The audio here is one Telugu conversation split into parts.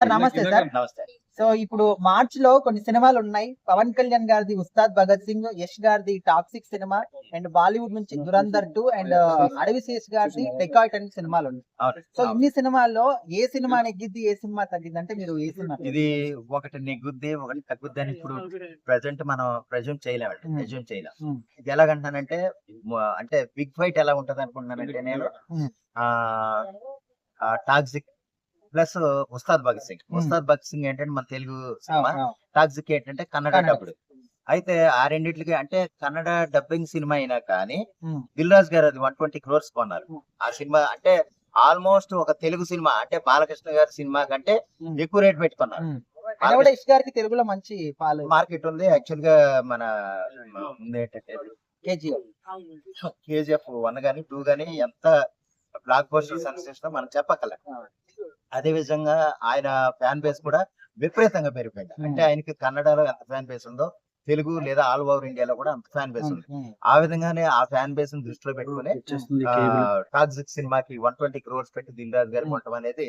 నమస్తే సార్. నమస్తే. సో ఇప్పుడు మార్చ్ లో కొన్ని సినిమాలు ఉన్నాయి. పవన్ కళ్యాణ్ గారిది ఉస్తాద్ భగత్ సింగ్, యష్ గారిది టాక్సిక్ సినిమా, అండ్ బాలీవుడ్ నుంచి దురంధర్ 2 అండ్ అడవి శేష్ గారిది డెకాయిట్ అనే సినిమాలు ఉన్నాయి. అవును. సో ఇన్ని సినిమాల్లో ఏ సినిమా నెగ్గిద్ది, ఏ సినిమా తగ్గిద్ది అంటే మీరు ఏ సినిమా? ఇది ఒకటి నెగ్గుద్ది, ఒకటి తగ్గుద్ది అని ఇప్పుడు ప్రెజెంట్ మనం ప్రెజ్యూమ్ చేయలేమండి. ఉమ్. ప్రెజ్యూమ్ చేయలేం. ఉమ్. ఇది ఎలాగంటానంటే అంటే బిగ్ ఫైట్ ఎలా ఉంటది అనుకుంటున్నానంటే నేను ఉమ్. Toxic plus Ustad Bhagat Singh. ఉస్తాద్ భగత్ సింగ్ ఏంటంటే మన తెలుగు సినిమా, టాక్సిక్ ఏంటంటే కన్నడ డబ్బుడు. అయితే ఆ రెండిట్లకి అంటే కన్నడ డబ్బింగ్ సినిమా అయినా కానీ దిల్ రాజు గారు అది 120 crores కొన్నారు. ఆ సినిమా అంటే ఆల్మోస్ట్ ఒక తెలుగు సినిమా అంటే బాలకృష్ణ గారి సినిమా కంటే ఎక్కువ రేట్ పెట్టుకున్నారు. ఆయన కూడా యష్ గారికి తెలుగులో మంచి పాలు మార్కెట్ ఉంది. యాక్చువల్ గా మన ఏంటంటే కేజీఎఫ్ 1 గానీ 2 గానీ ఎంత బ్లాక్ బస్టర్ సెన్సేషన్ మనం చెప్పగల. అదే విధంగా ఆయన ఫ్యాన్ బేస్ కూడా విపరీతంగా పెరిగిపోయింది. అంటే ఆయనకి కన్నడలో ఎంత ఫ్యాన్ బేస్ ఉందో తెలుగు లేదా ఆల్ ఓవర్ ఇండియాలో కూడా అంత ఫ్యాన్ బేస్ ఉంది. ఆ విధంగానే ఆ ఫ్యాన్ బేస్ ని దృష్టిలో పెట్టుకుని టాక్సిక్ సినిమాకి 120 crores పెట్టి దిల్ రాజు గారు కొట్టడం అనేది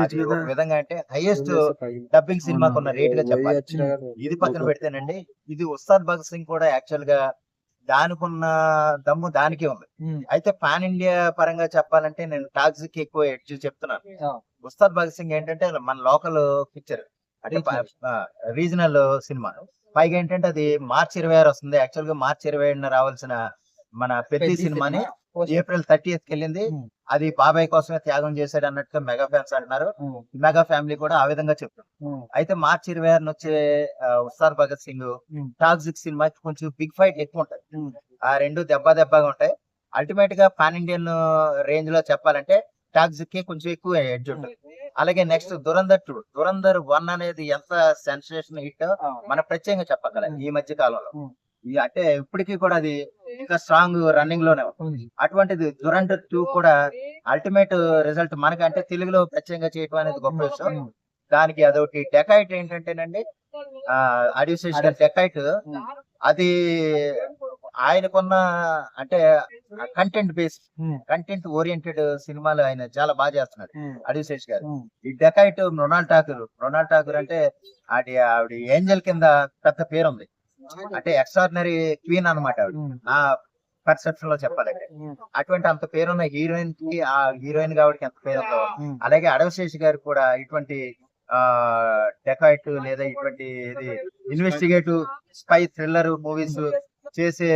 అది ఒక విధంగా అంటే హైయెస్ట్ డబ్బింగ్ సినిమాకు ఉన్న రేట్ గా చెప్పాలి. ఇది పక్కన పెడితేనండి, ఇది ఉస్తాద్ భగత్ సింగ్ కూడా యాక్చువల్ గా దానికున్న దమ్ము దానికే ఉంది. అయితే పాన్ ఇండియా పరంగా చెప్పాలంటే నేను టాక్సిక్ ఎక్కువ ఎడ్జ్ చెప్తున్నాను. ఉస్తాద్ భగత్ సింగ్ ఏంటంటే మన లోకల్ పిక్చర్ అంటే రీజనల్ సినిమా. పైగా ఏంటంటే అది మార్చి 26 వస్తుంది. యాక్చువల్ గా మార్చి 27 రావాల్సిన మన పెద్ద సినిమాని ఏప్రిల్ 30th వెళ్ళింది. అది బాబాయ్ కోసమే త్యాగం చేశాడు అన్నట్టుగా మెగా ఫ్యాన్స్ అంటున్నారు. మెగా ఫ్యామిలీ కూడా ఆ విధంగా చెప్తుంది. అయితే మార్చి 26 వచ్చే ఉస్తాద్ భగత్ సింగ్ టాక్సిక్ సినిమాకి కొంచెం బిగ్ ఫైట్ ఎక్కువ ఉంటాయి. ఆ రెండు దెబ్బగా ఉంటాయి. అల్టిమేట్ గా పాన్ ఇండియన్ రేంజ్ లో చెప్పాలంటే టాక్సిక్ కి కొంచెం ఎక్కువ ఎడ్జ్ ఉంటుంది. అలాగే నెక్స్ట్ దురంధర్ 1 అనేది ఎంత సెన్సేషన్ హిట్ మన ప్రత్యేకంగా చెప్పగల ఈ మధ్య కాలంలో. అంటే ఇప్పటికీ కూడా అది ఇంకా స్ట్రాంగ్ రన్నింగ్ లోనే ఉంది. అటువంటిది దురంధర్ 2 కూడా అల్టిమేట్ రిజల్ట్ మనకి అంటే తెలుగులో ప్రత్యేకంగా చేయటం అనేది గొప్ప విషయం. దానికి అదొకటి డెకాయిట్ ఏంటంటేనండి, అడివిశేష్ గారి డెకాయిట్ అది ఆయనకున్న అంటే కంటెంట్ ఓరియంటెడ్ సినిమాలు ఆయన చాలా బాగా చేస్తున్నాడు అడివిశేష్ గారు. ఈ డెకాయిట్ మృణాల్ ఠాకూర్ అంటే ఆవిడ ఏంజల్ కింద పెద్ద పేరుంది. అంటే ఎక్స్ట్రాడినరీ క్వీన్ అన్నమాట ఆవిడ నా పర్సెప్షన్ లో చెప్పాలంటే. అటువంటి అంత పేరున్న హీరోయిన్ కి ఆ హీరోయిన్ కాబట్టి ఎంత పేరుందో, అలాగే అడవిశేష్ గారు కూడా ఇటువంటి డెకాయిట్ లేదా ఇటువంటి ఇన్వెస్టిగేటివ్ స్పై థ్రిల్లర్ మూవీస్ చేసే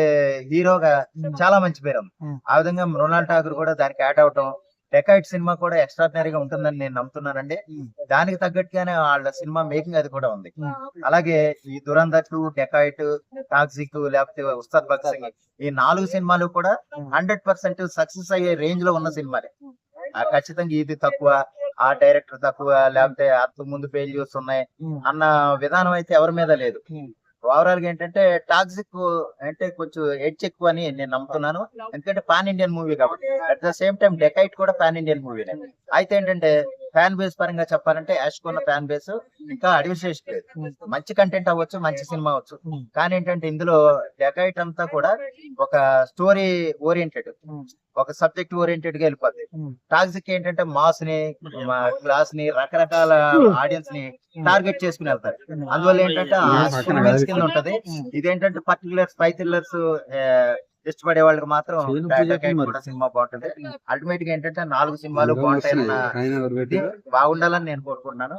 హీరోగా చాలా మంచి పేరు ఉంది. ఆ విధంగా మృణాల్ ఠాకూర్ కూడా దానికి యాడ్ అవటం, డెకాయిట్ సినిమా కూడా ఎక్స్ట్రాడినరీగా ఉంటుందని నేను నమ్ముతున్నానండి. దానికి తగ్గట్టుగానే వాళ్ళ సినిమా మేకింగ్ అది కూడా ఉంది. అలాగే ఈ దురంధర్ 2, డెకాయిట్, టాక్సిక్ లేకపోతే ఉస్తాద్ భగత్ సింగ్ ఈ 4 సినిమాలు కూడా 100% సక్సెస్ అయ్యే రేంజ్ లో ఉన్న సినిమాలే. ఖచ్చితంగా ఇది తక్కువ, ఆ డైరెక్టర్ తక్కువ, లేకపోతే అంతకు ముందు ఫెయిల్యూర్స్ ఉన్నాయి అన్న విధానం అయితే ఎవరి మీద లేదు. ఓవరాల్ గా ఏంటంటే టాక్సిక్ అంటే కొంచెం ఎడ్జ్ ఎక్కువ అని నేను నమ్ముతున్నాను. ఎందుకంటే పాన్ ఇండియన్ మూవీ కాబట్టి. At the same time dacoit కూడా పాన్ ఇండియన్ మూవీనే. అయితే ఏంటంటే ఫ్యాన్ బేస్ పరంగా చెప్పాలంటే యాష్ కొన్న ఫ్యాన్ బేస్ ఇంకా అడివిశేష్ లేదు. మంచి కంటెంట్ అవ్వచ్చు, మంచి సినిమా అవ్వచ్చు. కానీ ఏంటంటే ఇందులో డెకాయిట్ అంతా కూడా ఒక స్టోరీ ఓరియంటెడ్, ఒక సబ్జెక్ట్ ఓరియంటెడ్ గా వెళ్ళిపోద్ది. టాక్సిక్ ఏంటంటే మాస్ ని, క్లాస్ ని, రకరకాల ఆడియన్స్ ని టార్గెట్ చేసుకుని వెళ్తారు. అందువల్ల ఏంటంటే ఫిల్మెన్స్ కింద ఉంటది. ఇదేంటంటే పర్టికులర్ స్పై థ్రిల్లర్స్ ఇష్టపడే వాళ్ళకి మాత్రం కూడా సినిమా బాగుంటుంది. అల్టిమేట్ గా ఏంటంటే 4 సినిమాలు బాగుంటాయన్న బాగుండాలని నేను కోరుకుంటున్నాను.